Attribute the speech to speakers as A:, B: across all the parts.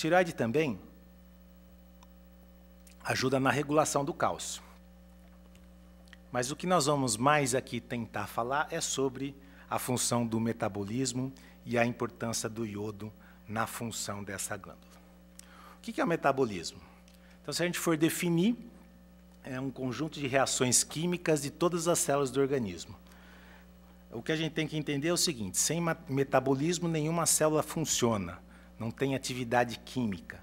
A: tireoide também ajuda na regulação do cálcio. Mas o que nós vamos mais aqui tentar falar é sobre a função do metabolismo e a importância do iodo na função dessa glândula. O que é o metabolismo? Então, se a gente for definir, é um conjunto de reações químicas de todas as células do organismo. O que a gente tem que entender é o seguinte: sem metabolismo, nenhuma célula funciona, não tem atividade química.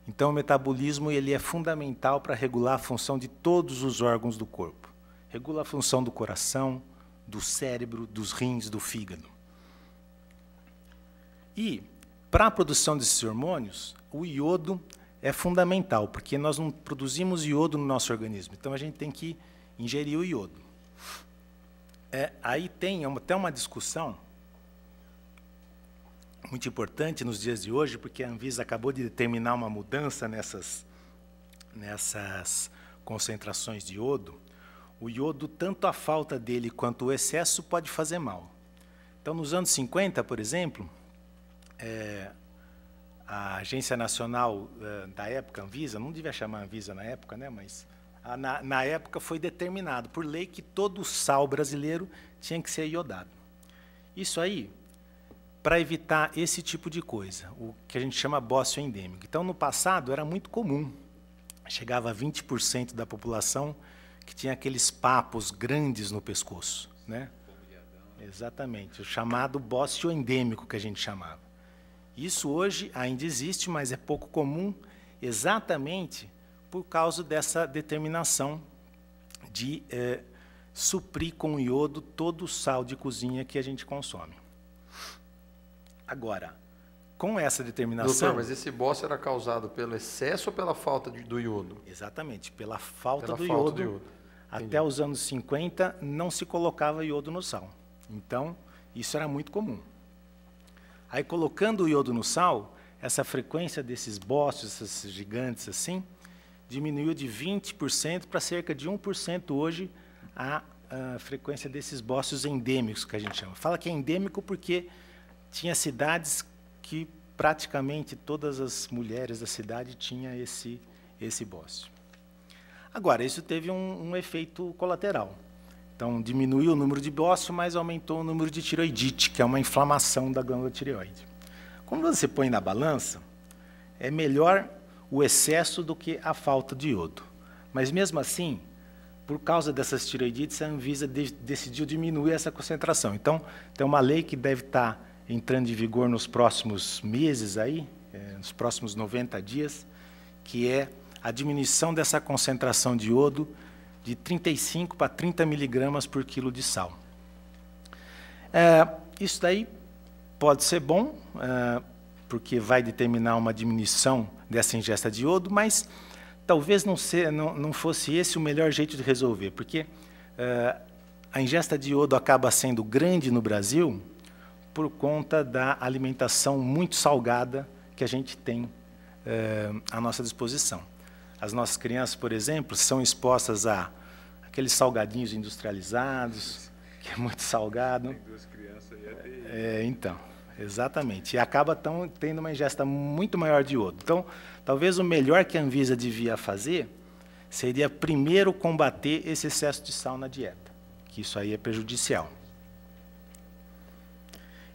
A: Então, o metabolismo ele é fundamental para regular a função de todos os órgãos do corpo. Regula a função do coração, do cérebro, dos rins, do fígado. E, para a produção desses hormônios, o iodo é fundamental, porque nós não produzimos iodo no nosso organismo. Então, a gente tem que ingerir o iodo. Aí tem até uma discussão muito importante nos dias de hoje, porque a Anvisa acabou de determinar uma mudança nessas concentrações de iodo. O iodo, tanto a falta dele quanto o excesso, pode fazer mal. Então, nos anos 50, por exemplo, a Agência Nacional da época, Anvisa, não devia chamar Anvisa na época, né, mas na época foi determinado por lei que todo sal brasileiro tinha que ser iodado. Isso aí, para evitar esse tipo de coisa, o que a gente chama bócio endêmico. Então, no passado, era muito comum. Chegava a 20% da população que tinha aqueles papos grandes no pescoço, né? Exatamente, o chamado bócio endêmico que a gente chamava. Isso hoje ainda existe, mas é pouco comum, exatamente por causa dessa determinação de suprir com iodo todo o sal de cozinha que a gente consome. Agora, com essa determinação...
B: Doutor, mas esse bócio era causado pelo excesso ou pela falta do iodo?
A: Exatamente, pela falta do iodo. Até os anos 50 não se colocava iodo no sal. Então, isso era muito comum. Aí, colocando o iodo no sal, essa frequência desses bócios, esses gigantes assim, diminuiu de 20% para cerca de 1% hoje a frequência desses bócios endêmicos, que a gente chama. Fala que é endêmico porque tinha cidades que praticamente todas as mulheres da cidade tinham esse bócio. Agora, isso teve um efeito colateral. Então, diminuiu o número de bócio, mas aumentou o número de tireoidite, que é uma inflamação da glândula tireoide. Quando você põe na balança, é melhor o excesso do que a falta de iodo. Mas, mesmo assim, por causa dessas tireoidites, a Anvisa decidiu diminuir essa concentração. Então, tem uma lei que deve estar entrando em vigor nos próximos meses, nos próximos 90 dias, que é a diminuição dessa concentração de iodo de 35 para 30 miligramas por quilo de sal. Isso daí pode ser bom, porque vai determinar uma diminuição dessa ingesta de iodo, mas talvez não fosse esse o melhor jeito de resolver, porque a ingesta de iodo acaba sendo grande no Brasil por conta da alimentação muito salgada que a gente tem à nossa disposição. As nossas crianças, por exemplo, são expostas a aqueles salgadinhos industrializados, que é muito salgado.
C: Tem duas crianças aí,
A: então, exatamente. E acaba tendo uma ingesta muito maior de iodo. Então, talvez o melhor que a Anvisa devia fazer seria primeiro combater esse excesso de sal na dieta, que isso aí é prejudicial.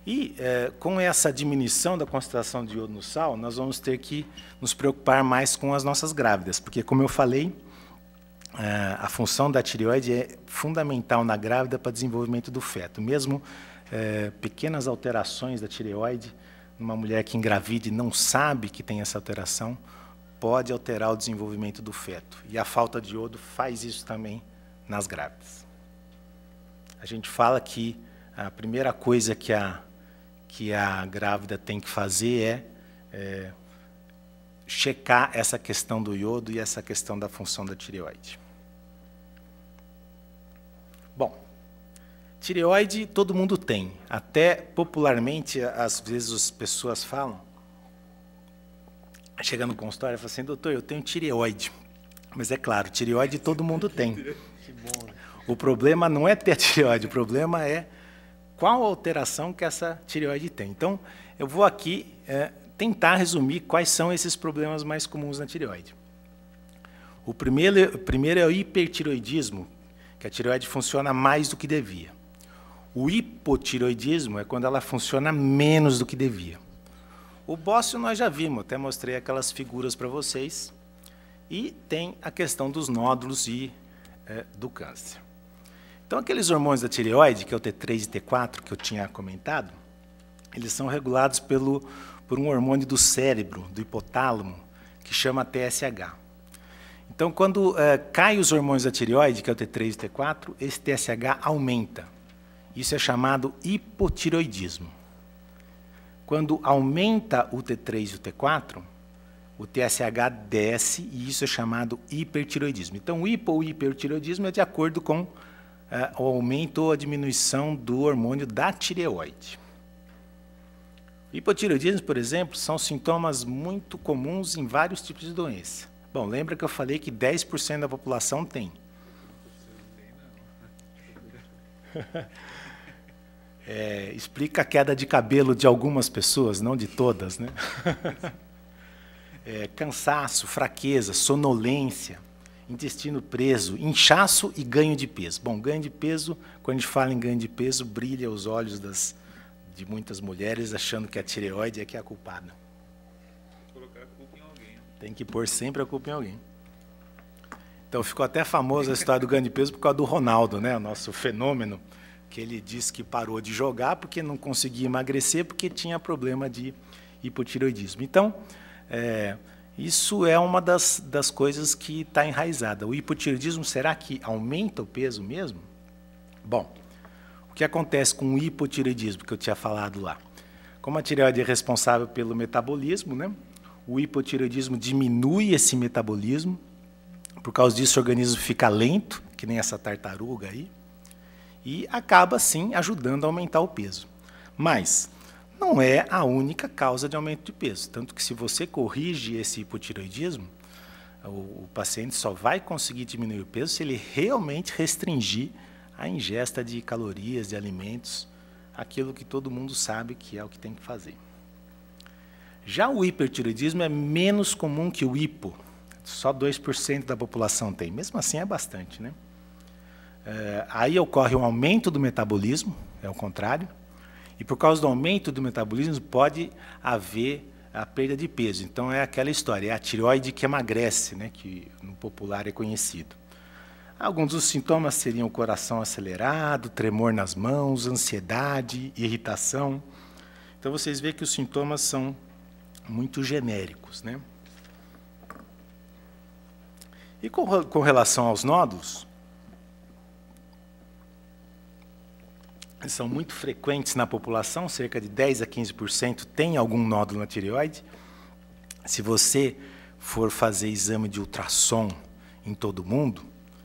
A: E, com essa diminuição da concentração de iodo no sal, nós vamos ter que nos preocupar mais com as nossas grávidas, porque, como eu falei, a função da tireoide é fundamental na grávida para o desenvolvimento do feto. Mesmo pequenas alterações da tireoide, numa mulher que engravide e não sabe que tem essa alteração, pode alterar o desenvolvimento do feto. E a falta de iodo faz isso também nas grávidas. A gente fala que a primeira coisa que a grávida tem que fazer é checar essa questão do iodo e essa questão da função da tireoide. Bom, tireoide todo mundo tem. Até popularmente, às vezes as pessoas falam, chega no consultório e fala assim: doutor, eu tenho tireoide. Mas é claro, tireoide todo mundo tem.
C: Que bom, né?
A: O problema não é ter a tireoide, o problema é qual a alteração que essa tireoide tem. Então, eu vou aqui tentar resumir quais são esses problemas mais comuns na tireoide. O primeiro é o hipertireoidismo, que a tireoide funciona mais do que devia. O hipotireoidismo é quando ela funciona menos do que devia. O bócio nós já vimos, até mostrei aquelas figuras para vocês. E tem a questão dos nódulos e do câncer. Então, aqueles hormônios da tireoide, que é o T3 e T4, que eu tinha comentado, eles são regulados por um hormônio do cérebro, do hipotálamo, que chama TSH. Então, quando caem os hormônios da tireoide, que é o T3 e o T4, esse TSH aumenta. Isso é chamado hipotireoidismo. Quando aumenta o T3 e o T4, o TSH desce e isso é chamado hipertireoidismo. Então, o hipo ou hipertireoidismo é de acordo com o aumento ou a diminuição do hormônio da tireoide. Hipotireoidismo, por exemplo, são sintomas muito comuns em vários tipos de doença. Bom, lembra que eu falei que 10% da população tem. Explica a queda de cabelo de algumas pessoas, não de todas, né? Cansaço, fraqueza, sonolência, intestino preso, inchaço e ganho de peso. Bom, ganho de peso, quando a gente fala em ganho de peso, brilha os olhos de muitas mulheres achando que a tireoide é que é a culpada.
C: Colocar a culpa em alguém.
A: Tem que pôr sempre a culpa em alguém. Então ficou até famosa a história do ganho de peso por causa do Ronaldo, né? O nosso fenômeno, que ele disse que parou de jogar porque não conseguia emagrecer porque tinha problema de hipotireoidismo. Então, isso é uma das coisas que está enraizada. O hipotireoidismo, será que aumenta o peso mesmo? Bom, o que acontece com o hipotireoidismo que eu tinha falado lá? Como a tireoide é responsável pelo metabolismo, né? O hipotireoidismo diminui esse metabolismo. Por causa disso, o organismo fica lento, que nem essa tartaruga aí, e acaba, sim, ajudando a aumentar o peso. Mas não é a única causa de aumento de peso. Tanto que, se você corrige esse hipotireoidismo, o paciente só vai conseguir diminuir o peso se ele realmente restringir a ingesta de calorias, de alimentos, aquilo que todo mundo sabe que é o que tem que fazer. Já o hipertireoidismo é menos comum que o hipo. Só 2% da população tem. Mesmo assim, é bastante, né? Aí ocorre um aumento do metabolismo, é o contrário. E por causa do aumento do metabolismo, pode haver a perda de peso. Então, é aquela história, é a tireoide que emagrece, né, que no popular é conhecido. Alguns dos sintomas seriam o coração acelerado, tremor nas mãos, ansiedade, irritação. Então, vocês veem que os sintomas são muito genéricos, né? E com relação aos nódulos, eles são muito frequentes na população, cerca de 10 a 15% tem algum nódulo na tireoide. Se você for fazer exame de ultrassom em todo mundo,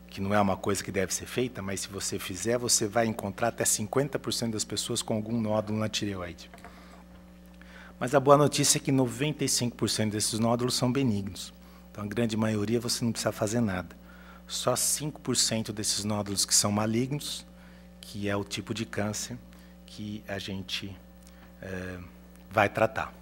A: que não é uma coisa que deve ser feita, mas se você fizer, você vai encontrar até 50% das pessoas com algum nódulo na tireoide. Mas a boa notícia é que 95% desses nódulos são benignos. Então, a grande maioria você não precisa fazer nada. Só 5% desses nódulos que são malignos, que é o tipo de câncer que a gente vai tratar.